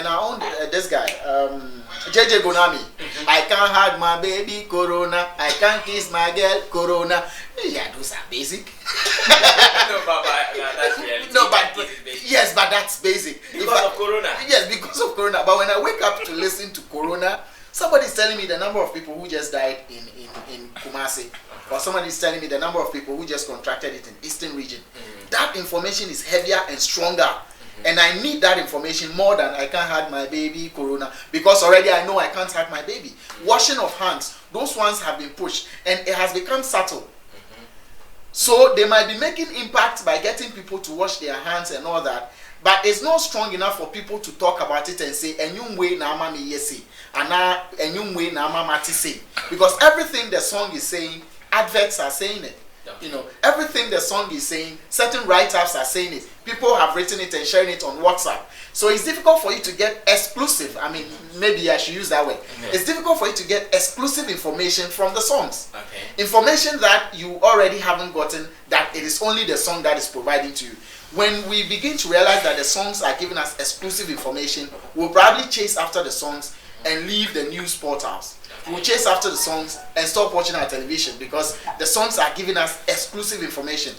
and I owned this guy, JJ Gonami. I can't hug my baby, Corona. I can't kiss my girl, Corona. Yeah, those are basic. No, but that's reality. No, but yes, but that's basic. Because of Corona. Yes, because of Corona. But when I wake up to listen to Corona, somebody's telling me the number of people who just died in Kumasi, or somebody's telling me the number of people who just contracted it in Eastern region. That information is heavier and stronger. And I need that information more than I can't hug my baby, Corona, because already I know I can't hug my baby. Washing of hands, those ones have been pushed, and it has become subtle. So they might be making impact by getting people to wash their hands and all that, but it's not strong enough for people to talk about it and say enyumwe na ama me yesi, ana enyumwe na ama mati say, because everything the song is saying, adverts are saying it. You know, everything the song is saying, certain write-ups are saying it. People have written it and sharing it on WhatsApp. So it's difficult for you to get exclusive. I mean, maybe I should use that word. It's difficult for you to get exclusive information from the songs. Information that you already haven't gotten, that it is only the song that is providing to you. When we begin to realize that the songs are giving us exclusive information, we'll probably chase after the songs and leave the news portals. We'll chase after the songs and stop watching our television because the songs are giving us exclusive information.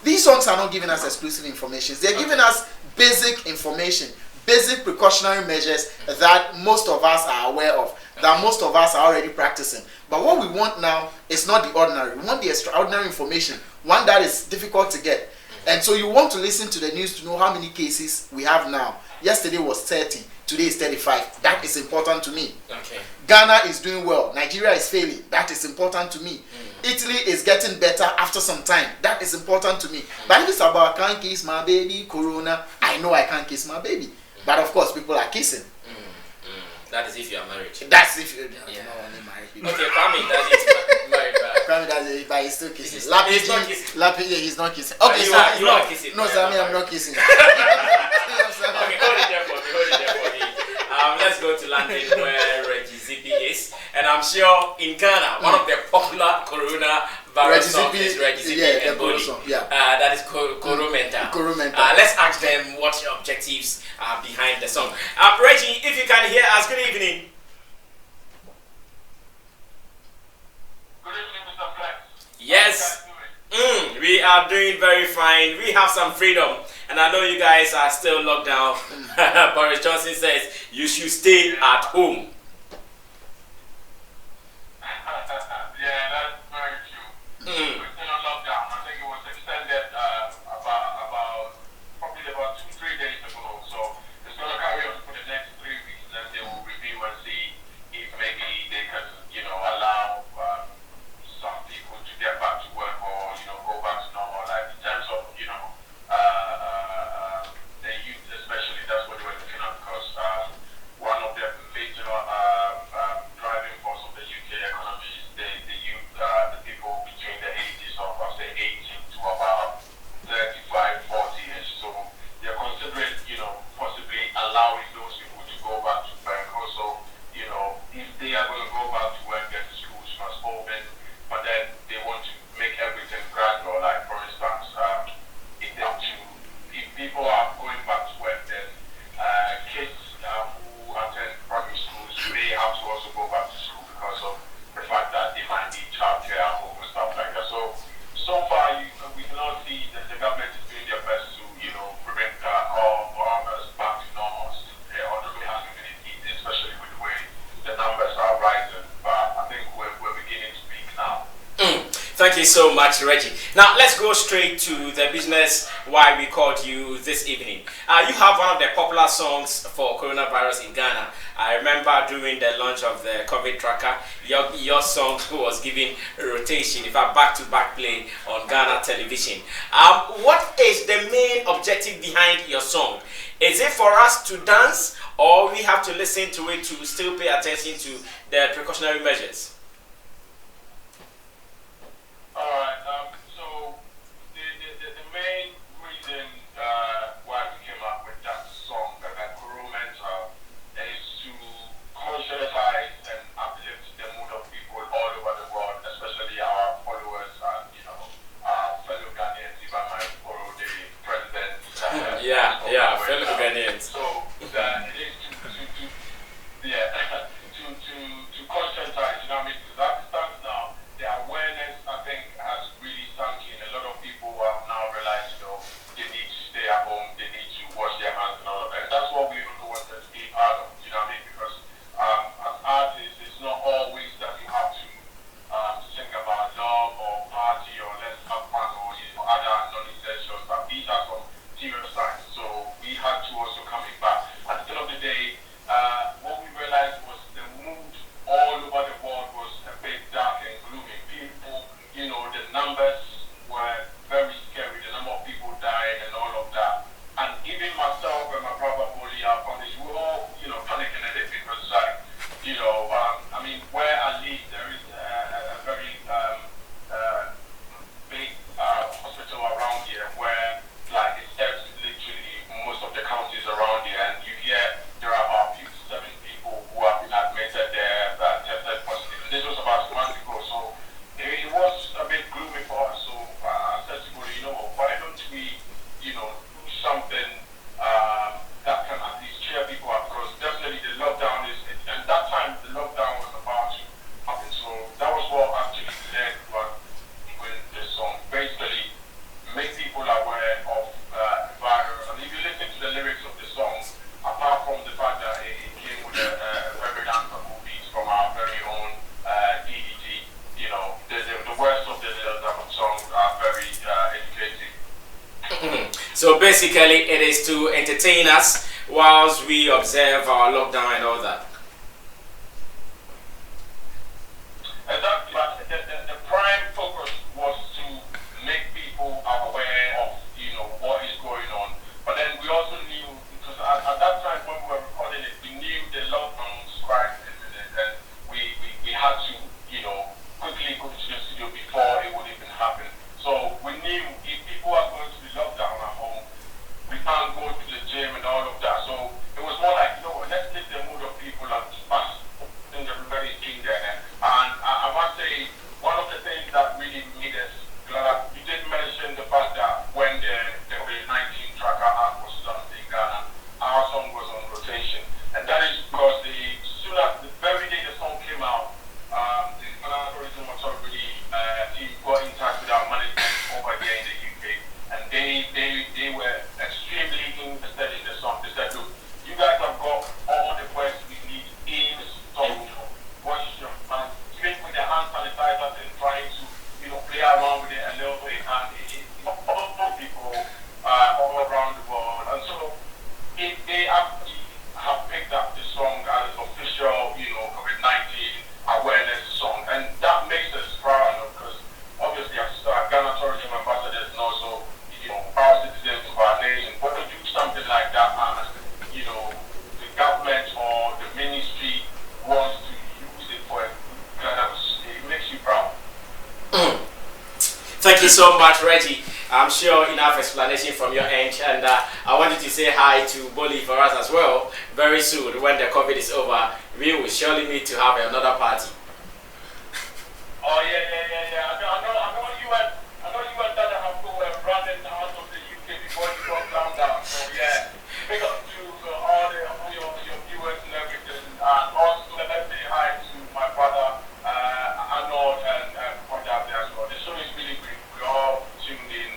These songs are not giving us exclusive information. They're giving us basic information, basic precautionary measures that most of us are aware of, that most of us are already practicing. But what we want now is not the ordinary. We want the extraordinary information, one that is difficult to get. And so you want to listen to the news to know how many cases we have now. Yesterday was 30. Today is 35. That is important to me. Ghana is doing well. Nigeria is failing. That is important to me. Italy is getting better after some time. That is important to me. But if it's about I can't kiss my baby, Corona, I know I can't kiss my baby. But of course, people are kissing. That is if you are married. That's if you're not only married people. Okay, Kwame does it married. Kwame does it, but he's still kissing. He's not kissing. He's not kissing. Okay, you so are kissing. No, Sammy, I'm not kissing. Okay, hold it there for me. Let's go to London where Reggie Zippy is, and I'm sure in Ghana one of the popular coronavirus songs is Reggie Zippy and Bollie. That is Coro Mental. Let's ask them what your objectives are behind the song. Reggie, if you can hear us, good evening. Good evening, Mr. Flex. Yes. We are doing very fine. We have some freedom. And I know you guys are still locked down. Boris Johnson says you should stay at home. Yeah, that's very true. We're still on lockdown. I think it was extended about 2-3 days ago. So it's going to carry on for the next 3 weeks. Then they will review and see if maybe they can, allow some people to get back to work or, go back to normal life in terms of, the youth especially. That's what we're looking at because one of the major driving force of the UK economy is the youth, the people between the ages of, say, 18 to about 35, 40 years. So they're considering, possibly allowing those people to go back to work. Also, if they are going to go back to work, then the schools must open, but then they want to make everything gradual. Like, for instance, if people are going back to work, then kids who attend primary schools may have to also go back to school because of the fact that they might need childcare at home and stuff like that. So far, we cannot see that the government is doing their best to, bring all us back to normal. Although we haven't really easy, especially with the way the numbers are rising. But I think we're beginning to peak now. Thank you so much, Reggie. Now, let's go straight to the business why we called you this evening. You have one of the popular songs for coronavirus in Ghana. I remember during the launch of the COVID tracker, your song was given a rotation, in fact, back-to-back play on Ghana television. What is the main objective behind your song? Is it for us to dance, or we have to listen to it to still pay attention to the precautionary measures? Alright, so the main reason why we came up with that song, that Coro Mental, is to conscientize and uplift the mood of people all over the world, especially our followers and, our fellow Ghanaians, even my Coro, the president. Fellow Ghanaians. So it is to basically it is to entertain us whilst we observe our lockdown and all that. Exactly. But the prime focus was to make people aware of, what is going on. But then we also knew, because at that time when we were recording it, we knew the lockdown was quite imminent, and we had to, quickly go to the studio before it would even happen. So we knew if people are going to be locked down at home, we can't go to the gym and all of that. So it was more like, let's take the mood of people and pass everybody's in there. And I must say, one of the things that really made us glad, you did mention the fact that when the COVID-19 tracker app was launched in Ghana, our song was on rotation. And that is because the very day the song came out, the Ghana Tourism Authority team got in touch with our management over here in the UK, and they were extremely interested in the song. They said, look, you guys have got all the words we need in the song. Wash your hands, even with the hand sanitizers and trying to, play around with it a little bit, and all people all around the world. And so they actually have picked up the song as an official, COVID-19 awareness song, and that makes us proud, because obviously as Ghana tourism ambassadors and also, proud citizens of our nation, when we do something like that, and the government or the ministry wants to use it for it makes you proud. Thank you so much, Reggie. I'm sure enough explanation from your end, and I wanted to say hi to Bollie for us as well. Very soon, when the COVID is over, we will surely need to have another party. Oh yeah. I know you and Dada have to running out of the UK before you got down. So yeah, big up to all your viewers and everything. And also let's say hi to my brother Arnold and Conda there as well. The show is really great. We're all tuned in,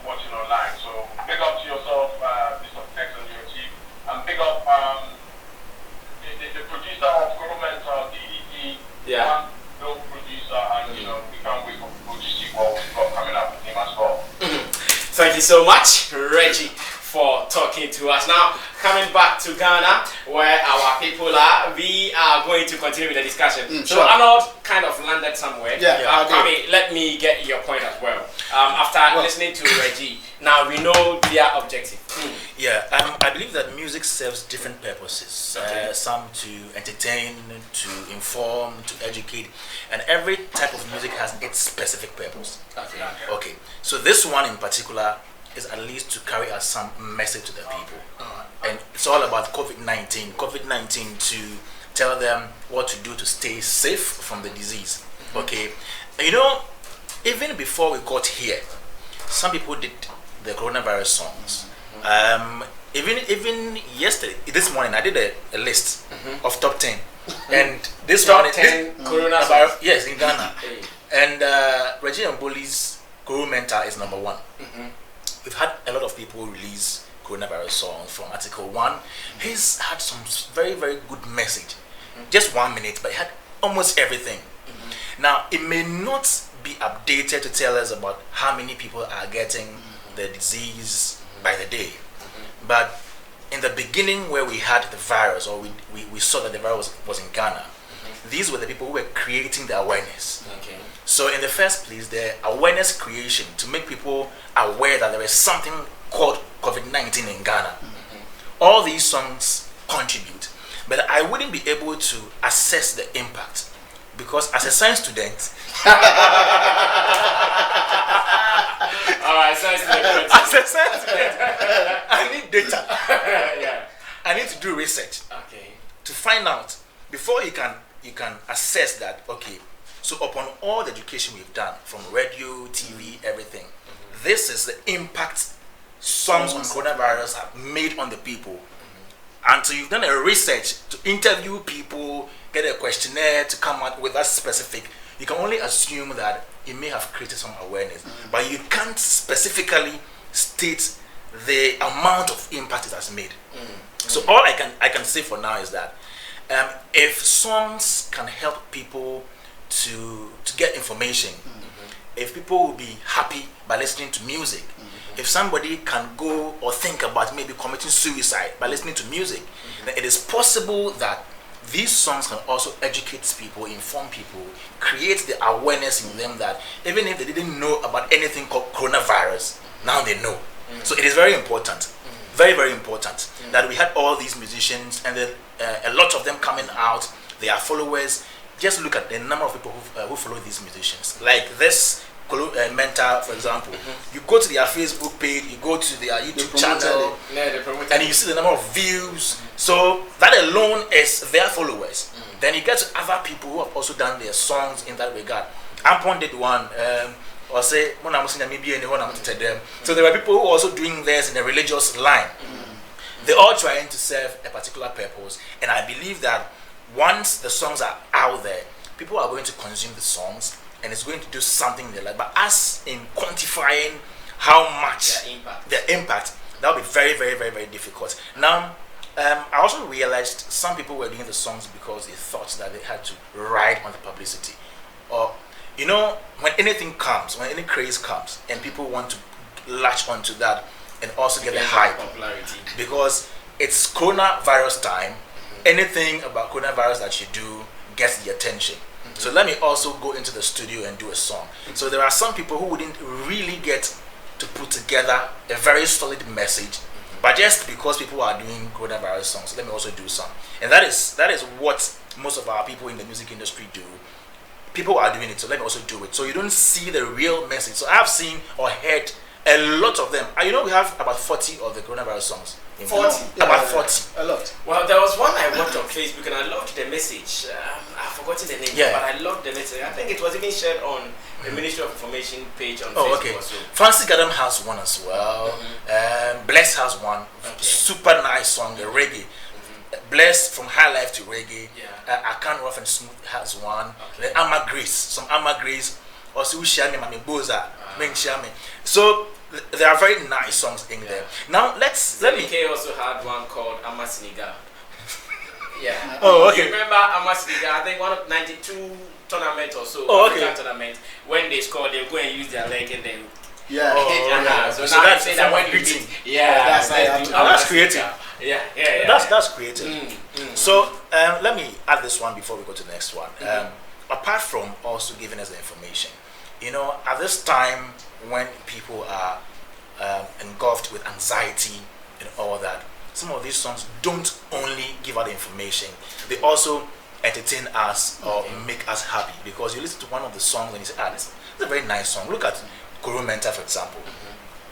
watching online. So big up to yourself, Mr. X and your team, and big up the producer of Coro DDT. Yeah. No producer, and we can't wait for people to see what we've got coming up with him as well. Thank you so much, Reggie, for talking to us. Now, coming back to Ghana, where our people are, we are going to continue with the discussion. So, sure. Arnold kind of landed somewhere. Yeah, Kwame, let me get your point as well. After listening to Reggie, now we know their objective. Yeah, I believe that music serves different purposes. Some to entertain, to inform, to educate, and every type of music has its specific purpose. Okay. So this one in particular is at least to carry out some message to the people. And it's all about COVID-19. COVID-19 to tell them what to do to stay safe from the disease. Okay. And even before we got here, some people did the coronavirus songs. Even yesterday, this morning, I did a list of top 10. And this Top one, 10 coronavirus. Yes, in Ghana. And Reggie and Bollie's Coro Mental is number 1. We've had a lot of people release coronavirus songs. From Article 1, he's had some very, very good message. Just 1 minute, but he had almost everything. Now, it may not be updated to tell us about how many people are getting the disease by the day. But in the beginning, where we had the virus, or we saw that the virus was in Ghana, these were the people who were creating the awareness. So in the first place, the awareness creation to make people aware that there is something called COVID-19 in Ghana. All these songs contribute, but I wouldn't be able to assess the impact, because as a science student, Science student, as a science student, I need data. I need to do research to find out before you can assess that. Okay, so upon all the education we've done from radio, TV, everything, this is the impact songs on coronavirus have made on the people. And so you've done a research to interview people, get a questionnaire to come out with that specific. You can only assume that it may have created some awareness, but you can't specifically state the amount of impact it has made. So all I can say for now is that if songs can help people to get information, if people will be happy by listening to music, If somebody can go or think about maybe committing suicide by listening to music, then it is possible that these songs can also educate people, inform people, create the awareness in them that even if they didn't know about anything called coronavirus, now they know. So it is very important, very, very important that we had all these musicians and then a lot of them coming out, their followers. Just look at the number of people who follow these musicians. Like this mentor, for example, you go to their Facebook page, you go to their YouTube channel, and you see the number of views. So that alone is their followers. Then you get to other people who have also done their songs in that regard. Ampon did one, or say, so there were people who are also doing this in a religious line. They're all trying to serve a particular purpose, and I believe that once the songs are out there, people are going to consume the songs, and it's going to do something in their life. But as in quantifying how much their impact, that will be very, very, very, very difficult. Now, I also realized some people were doing the songs because they thought that they had to ride on the publicity. Or, you know, when anything comes, when any craze comes, and people want to latch onto that and also get the hype, popularity. Because it's coronavirus time, anything about coronavirus that you do gets the attention. So let me also go into the studio and do a song. So there are some people who wouldn't really get to put together a very solid message, but just because people are doing coronavirus songs, let me also do some. And that is what most of our people in the music industry do. People are doing it, so let me also do it. So you don't see the real message. So I've seen or heard a lot of them. You know, we have about 40 of the coronavirus songs. 40? About 40. A lot. Well, there was one I watched on Facebook and I loved the message. I've forgotten the name, but I loved the message. I think it was even shared on the Ministry of Information page on Facebook. Okay. Also. Francis Gadam has one as well. Bless has one. Super nice song, the reggae. Bless from High Life to Reggae. I Can't Rough and Smooth has one. Then Amma Grace, some Amma Grace. Also, Ushami Mami Boza, Menchami. So there are very nice songs in there. Now let me. K also had one called Amma Siniga. Oh, okay. You remember Amma Siniga? I think one of 92 tournament or so. Tournament. When they score, they go and use their leg and then. So now they say that when you beat. That's creative. That's creative. So let me add this one before we go to the next one. Apart from also giving us the information, you know, at this time when people are engulfed with anxiety and all that, some of these songs don't only give out the information, they also entertain us or make us happy. Because you listen to one of the songs and you say, this is a very nice song. Look at Coro Mentor, for example.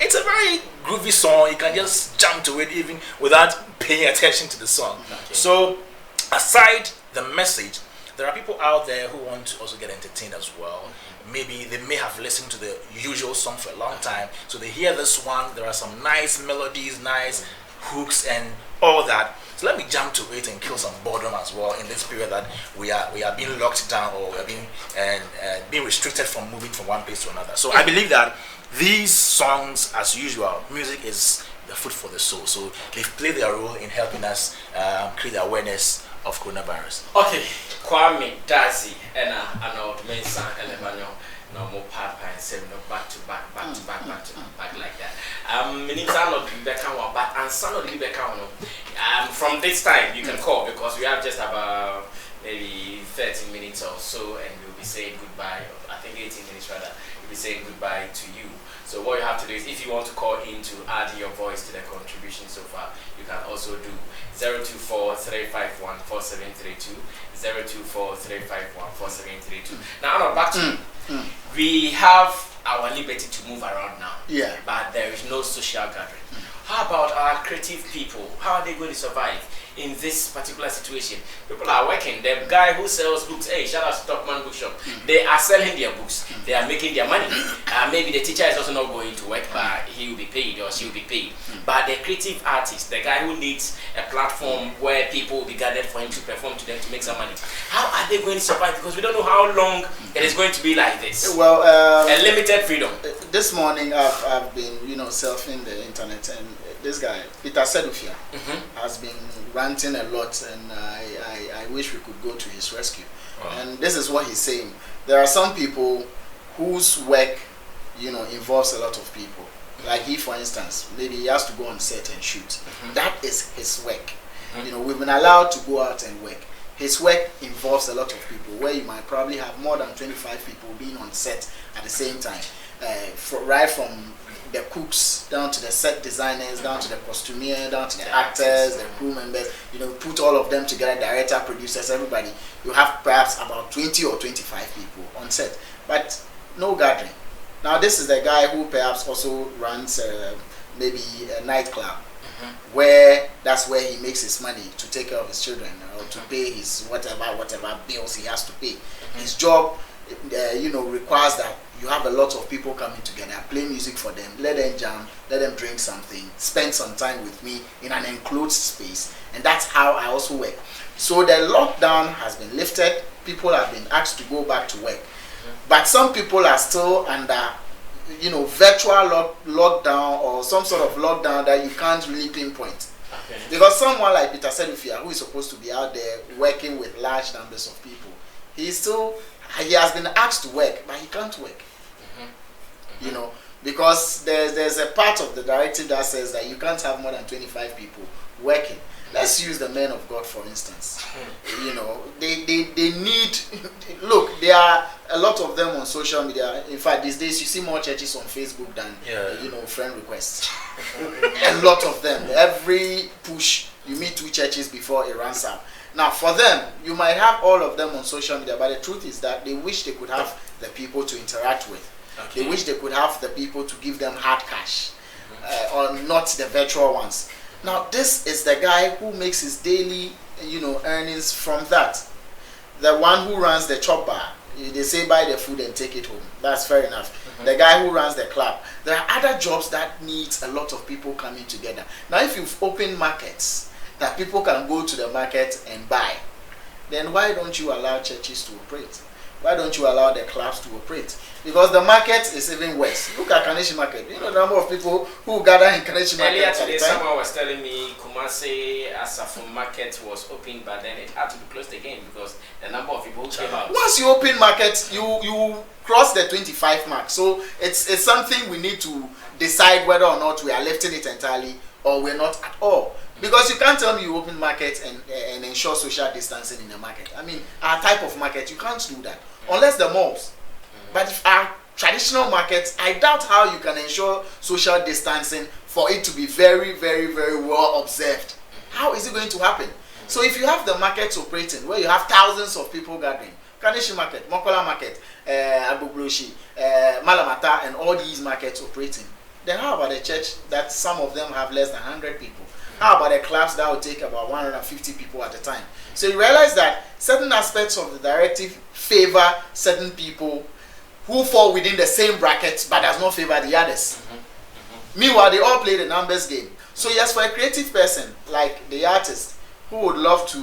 It's a very groovy song. You can just jump to it even without paying attention to the song. So aside the message, there are people out there who want to also get entertained as well. Maybe they may have listened to the usual song for a long time, so they hear this one. There are some nice melodies, nice hooks, and all that. So let me jump to it and kill some boredom as well in this period that we are being locked down, or we are being restricted from moving from one place to another. So I believe that these songs, as usual, music is the food for the soul. So they play their role in helping us create the awareness of coronavirus. Okay, Kwame, Dazi, and Arnold Mensah, Elevanyo, no more papa and seven, back to back like that. Meaning Arnold Rebecca, but and son of Rebecca. From this time you can call because we have just about maybe 30 minutes or so, and we'll be saying goodbye. I think 18 minutes rather. We'll be saying goodbye to you. So what you have to do is, if you want to call in to add your voice to the contribution so far, you can also do 024-351-4732, 024-351-4732. Now, back to you. We have our liberty to move around now, but there is no social gathering. How about our creative people? How are they going to survive in this particular situation? People are working. The guy who sells books, hey, shout out to Topman Bookshop. They are selling their books. They are making their money. Maybe the teacher is also not going to work, but he will be paid or she will be paid. But the creative artist, the guy who needs a platform where people will be gathered for him to perform to them to make some money, how are they going to survive? Because we don't know how long it is going to be like this. Well, a limited freedom. This morning I've been, surfing the internet, and this guy, Peter Sedufia, has been ranting a lot, and I wish we could go to his rescue. And this is what he's saying. There are some people whose work, involves a lot of people. Like he, for instance, maybe he has to go on set and shoot. That is his work. You know, we've been allowed to go out and work. His work involves a lot of people, where you might probably have more than 25 people being on set at the same time. Right from the cooks down to the set designers, down to the costumier, down to the actors, the crew members, you know, put all of them together, director, producers, everybody. You have perhaps about 20 or 25 people on set, but no gathering. Now this is the guy who perhaps also runs maybe a nightclub, where that's where he makes his money to take care of his children, or to pay his whatever bills he has to pay. His job you know, requires that you have a lot of people coming together, play music for them, let them jam, let them drink something, spend some time with me in an enclosed space. And that's how I also work. So the lockdown has been lifted. People have been asked to go back to work. But some people are still under, you know, virtual lockdown, or some sort of lockdown that you can't really pinpoint. Because someone like Peter Sedufia, who is supposed to be out there working with large numbers of people, he has been asked to work, but he can't work. You know, because there's a part of the directive that says that you can't have more than 25 people working. Let's use the men of God, for instance. You know, they need, look, there are a lot of them on social media. In fact, these days you see more churches on Facebook than, you know, friend requests. A lot of them. Every push, you meet 2 churches before it runs out. Now, for them, you might have all of them on social media, but the truth is that they wish they could have the people to interact with. They wish they could have the people to give them hard cash, or not the virtual ones. Now, this is the guy who makes his daily, you know, earnings from that. The one who runs the chop bar, they say buy the food and take it home. That's fair enough. The guy who runs the club. There are other jobs that needs a lot of people coming together. Now, if you've opened markets that people can go to the market and buy, then why don't you allow churches to operate? Why don't you allow the clubs to operate? Because the market is even worse. Look at Kaneshi Market. You know the number of people who gather in Kaneshi Market. Earlier today, someone was telling me Kumasi Asafo Market was open, but then it had to be closed again because the number of people who came out. Once you open market, you cross the 25 mark. So it's something we need to decide whether or not we are lifting it entirely or we're not at all. Because you can't tell me you open market and ensure social distancing in the market. I mean, our type of market, you can't do that. Unless the malls. But if our traditional markets, I doubt how you can ensure social distancing for it to be very, very, very well observed. How is it going to happen? So if you have the markets operating, where you have thousands of people gathering, Kaneshi Market, Mokola Market, Agbogboshi, Malamata, and all these markets operating, then how about the church that some of them have less than 100 people? How about the clubs that will take about 150 people at a time? So you realize that certain aspects of the directive favor certain people who fall within the same bracket but does not favor the others. Meanwhile, they all play the numbers game. So yes, for a creative person like the artist who would love to